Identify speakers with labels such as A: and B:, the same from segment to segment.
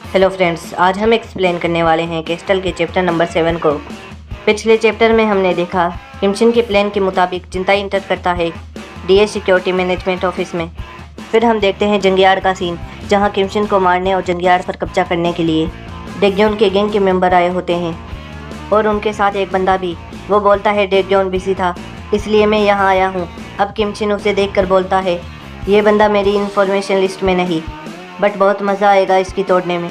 A: Hello friends, आज हम explain करने वाले हैं कैस्टल के चैप्टर नंबर 7 को। पिछले चैप्टर में हमने देखा किमशिन के प्लान के मुताबिक जिंताई इंटर करता है डीएस सिक्योरिटी मैनेजमेंट ऑफिस में। फिर हम देखते हैं जंगियार का सीन, जहां किमशिन को मारने और जंगियार पर कब्जा करने के लिए डेग्योन के गैंग के मेंबर आए होते हैं और उनके साथ एक बंदा भी। वो बोलता है डेग्योन बिजी था इसलिए मैं यहाँ आया हूँ। अब किमशिन उसे देखकर बोलता है ये बंदा मेरी इन्फॉर्मेशन लिस्ट में नहीं, बट बहुत मज़ा आएगा इसकी तोड़ने में।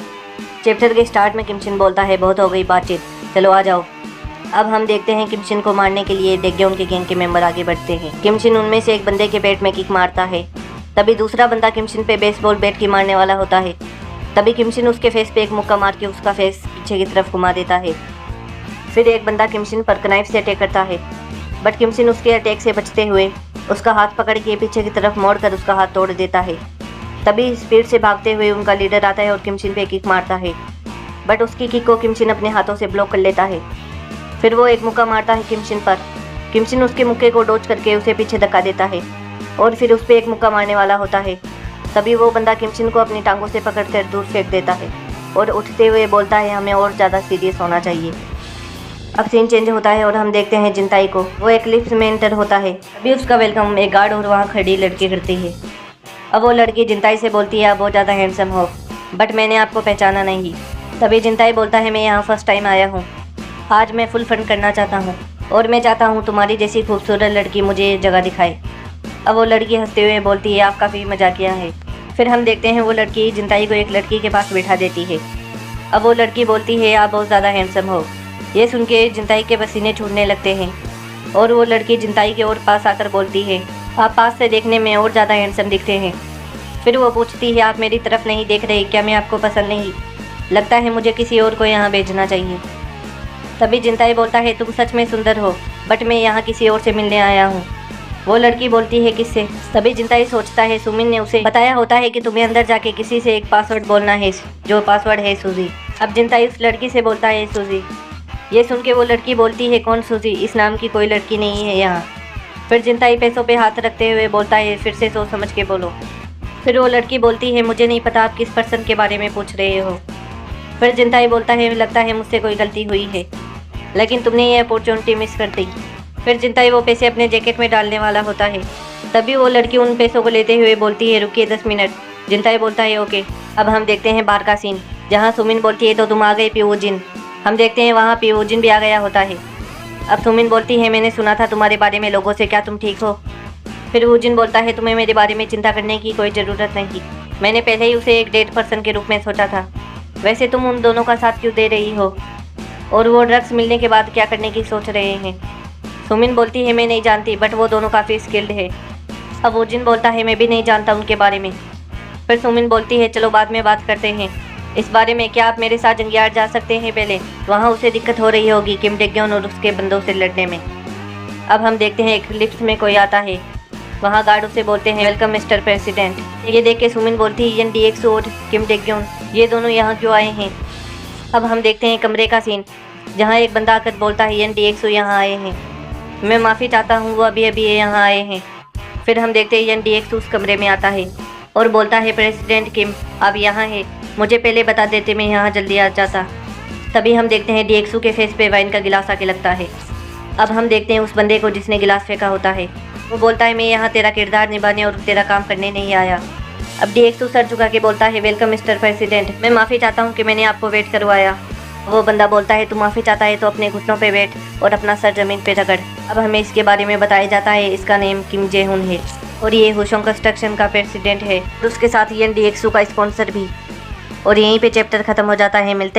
A: चैप्टर के स्टार्ट में किमशिन बोलता है बहुत हो गई बातचीत, चलो आ जाओ। अब हम देखते हैं किमशिन को मारने के लिए डेग्योन के गैंग के मेंबर आगे बढ़ते हैं। किमशिन उनमें से एक बंदे के पेट में किक मारता है, तभी दूसरा बंदा किमशिन पे बेसबॉल बैट की मारने वाला होता है। तभी किमशिन उसके फेस पे एक मुक्का मार के उसका फेस पीछे की तरफ घुमा देता है। फिर एक बंदा किमशिन पर कनाइफ से अटैक करता है, बट किमशिन उसके अटैक से बचते हुए उसका हाथ पकड़ के पीछे की तरफ मोड़कर उसका हाथ तोड़ देता है। तभी स्पीड से भागते हुए उनका लीडर आता है और किमशिन पे किक मारता है, बट उसकी किक को किमशिन अपने हाथों से ब्लॉक कर लेता है। फिर वो एक मुक्का मारता है किमशिन पर। किमशिन उसके मुक्के को डॉज करके उसे पीछे धक्का देता है और फिर उस पर एक मुक्का मारने वाला होता है। तभी वो बंदा किमशिन को अपनी टांगों से पकड़कर दूर फेंक देता है और उठते हुए बोलता है हमें और ज़्यादा सीरियस होना चाहिए। अब सीन चेंज होता है और हम देखते हैं जिंताई को। वो एक लिफ्ट में एंटर होता है, अभी उसका वेलकम एक गार्ड और वहाँ खड़ी लड़की करती है। अब वो लड़की जिंताई से बोलती है आप बहुत ज़्यादा हैंडसम हो, बट मैंने आपको पहचाना नहीं। तभी जिंताई बोलता है मैं यहाँ फर्स्ट टाइम आया हूँ, आज मैं फुल फन करना चाहता हूँ और मैं चाहता हूँ तुम्हारी जैसी खूबसूरत लड़की मुझे जगह दिखाए। अब वो लड़की हंसते हुए बोलती है आप काफ़ी मजाकिया है। फिर हम देखते हैं वो लड़की जिंताई को एक लड़की के पास बैठा देती है। अब वो लड़की बोलती है आप बहुत ज़्यादा हैंडसम हो। ये सुन के जिंताई के पसीने छूटने लगते हैं और वो लड़की जिंताई के और पास आकर बोलती है आप पास से देखने में और ज़्यादा हैंडसम दिखते हैं। फिर वो पूछती है आप मेरी तरफ नहीं देख रहे, क्या मैं आपको पसंद नहीं? लगता है मुझे किसी और को यहाँ भेजना चाहिए। तभी जिंताई बोलता है तुम सच में सुंदर हो, बट मैं यहाँ किसी और से मिलने आया हूँ। वो लड़की बोलती है किससे? तभी जिंताई सोचता है सुमिन ने उसे बताया होता है कि तुम्हें अंदर जाके किसी से एक पासवर्ड बोलना है, जो पासवर्ड है सूजी। अब जिंताई उस लड़की से बोलता है सूजी। ये सुन के वो लड़की बोलती है कौन सूजी? इस नाम की कोई लड़की नहीं है यहाँ। फिर जिंताई पैसों पे हाथ रखते हुए बोलता है फिर से सोच समझ के बोलो। फिर वो लड़की बोलती है मुझे नहीं पता आप किस पर्सन के बारे में पूछ रहे हो। फिर जिंताई बोलता है लगता है मुझसे कोई गलती हुई है, लेकिन तुमने ये अपॉर्चुनिटी मिस कर दी। फिर जिंताई वो पैसे अपने जैकेट में डालने वाला होता है, तभी वो लड़की उन पैसों को लेते हुए बोलती है रुकिए 10 मिनट। जिंताई बोलता है ओके। अब हम देखते हैं बार का सीन, जहाँ सुमिन बोलती है तो तुम आ गए पीवूजिन। हम देखते हैं वहाँ पीवूजिन भी आ गया होता है। अब सुमिन बोलती है मैंने सुना था तुम्हारे बारे में लोगों से, क्या तुम ठीक हो? फिर वूजिन बोलता है तुम्हें मेरे बारे में चिंता करने की कोई ज़रूरत नहीं, मैंने पहले ही उसे एक डेड पर्सन के रूप में सोचा था। वैसे तुम उन दोनों का साथ क्यों दे रही हो, और वो ड्रग्स मिलने के बाद क्या करने की सोच रहे हैं? सुमिन बोलती है मैं नहीं जानती, बट वो दोनों काफ़ी स्किल्ड है। अब वूजिन बोलता है मैं भी नहीं जानता उनके बारे में। फिर सुमिन बोलती है चलो बाद में बात करते हैं इस बारे में, क्या आप मेरे साथ जंगियार जा सकते हैं? पहले वहाँ उसे दिक्कत हो रही होगी किम डेग्योन और उसके बंदों से लड़ने में। अब हम देखते हैं एक लिफ्ट में कोई आता है, वहाँ गार्ड उसे बोलते हैं वेलकम मिस्टर प्रेसिडेंट। ये देख के सुमिन बोलती है DX और किम डेग्योन ये दोनों यहाँ क्यों आए हैं? अब हम देखते हैं कमरे का सीन, जहाँ एक बंदा आकर बोलता है DX यहाँ आए हैं, मैं माफ़ी चाहता हूँ वो अभी अभी यहाँ आए हैं। फिर हम देखते हैं DX उस कमरे में आता है और बोलता है प्रेसिडेंट किम आप यहाँ है, मुझे पहले बता देते मैं यहाँ जल्दी आ जाता। तभी हम देखते हैं DX के फेस पे वाइन का गिलास आके लगता है। अब हम देखते हैं उस बंदे को जिसने गिलास फेंका होता है। वो बोलता है मैं यहाँ तेरा किरदार निभाने और तेरा काम करने नहीं आया। अब DX सर झुका के बोलता है वेलकम मिस्टर प्रेसिडेंट, मैं माफ़ी चाहता हूँ कि मैंने आपको वेट करवाया। वो बंदा बोलता है तू माफ़ी चाहता है तो अपने घुटनों पे बैठ और अपना सर ज़मीन पे रगड़। अब हमें इसके बारे में बताया जाता है इसका नेम किम जे हुन है और ये हुशोंग कंस्ट्रक्शन का प्रेसिडेंट है और उसके साथ DX का स्पॉन्सर भी। और यहीं पे चैप्टर ख़त्म हो जाता है। मिलते हैं